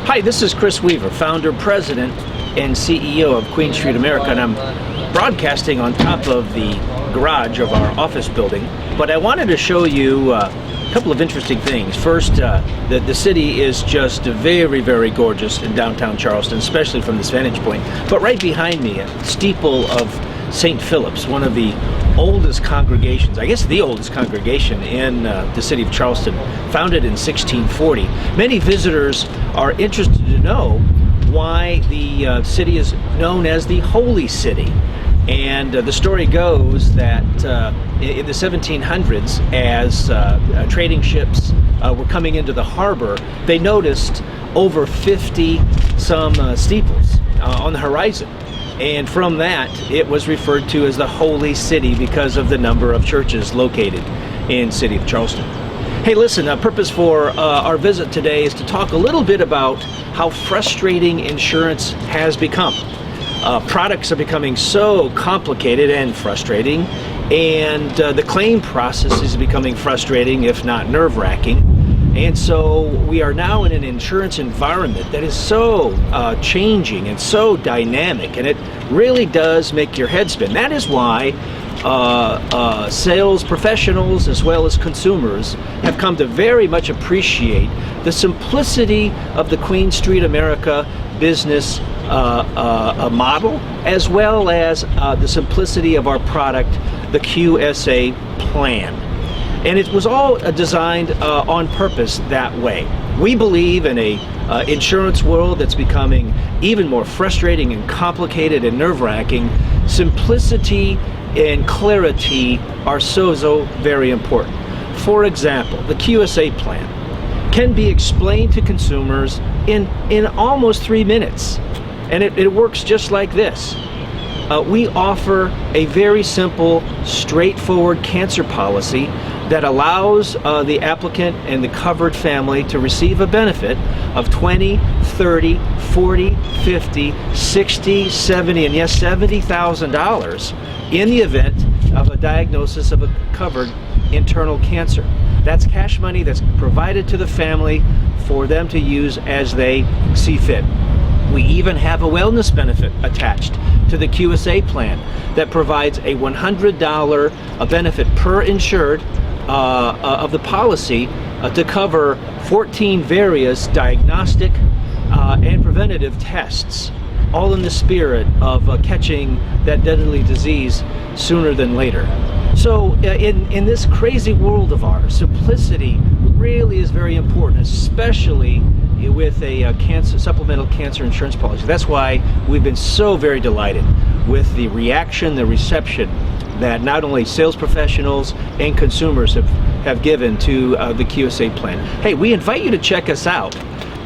Hi, this is Chris Weaver, founder, president, and CEO of Queen Street America, and I'm broadcasting on top of the garage of our office building. But I wanted to show you a couple of interesting things. First, the city is just very, very gorgeous in downtown Charleston, especially from this vantage point. But right behind me, a steeple of St. Philip's, one of the oldest congregations, I guess the oldest congregation in the city of Charleston, founded in 1640. Many visitors are interested to know why the city is known as the Holy City. And the story goes that in the 1700s, as trading ships were coming into the harbor, they noticed over 50 some steeples on the horizon. And from that, it was referred to as the Holy City because of the number of churches located in the city of Charleston. Hey, listen, the purpose for our visit today is to talk a little bit about how frustrating insurance has become. Products are becoming so complicated and frustrating, and the claim process is becoming frustrating, if not nerve-wracking. And so we are now in an insurance environment that is so changing and so dynamic, and it really does make your head spin. That is why sales professionals as well as consumers have come to very much appreciate the simplicity of the Queen Street America business model, as well as the simplicity of our product, the QSA plan. And it was all designed on purpose that way. We believe in a insurance world that's becoming even more frustrating and complicated and nerve-wracking. Simplicity and clarity are so very important. For example, the QSA plan can be explained to consumers in almost 3 minutes. And it works just like this. We offer a very simple, straightforward cancer policy that allows the applicant and the covered family to receive a benefit of $20, $30, $40, $50, $60, $70, and yes, $70,000 in the event of a diagnosis of a covered internal cancer. That's cash money that's provided to the family for them to use as they see fit. We even have a wellness benefit attached to the QSA plan that provides a $100 benefit per insured of the policy to cover 14 various diagnostic and preventative tests, all in the spirit of catching that deadly disease sooner than later. So in this crazy world of ours, simplicity really is very important, especially with a supplemental cancer insurance policy. That's why we've been so very delighted with the reaction, the reception that not only sales professionals and consumers have given to the QSA plan. Hey, we invite you to check us out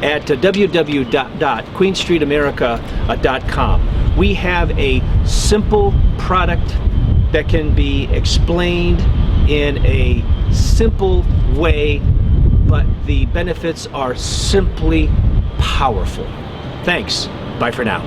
at www.queenstreetamerica.com. We have a simple product that can be explained in a simple way, but the benefits are simply powerful. Thanks. Bye for now.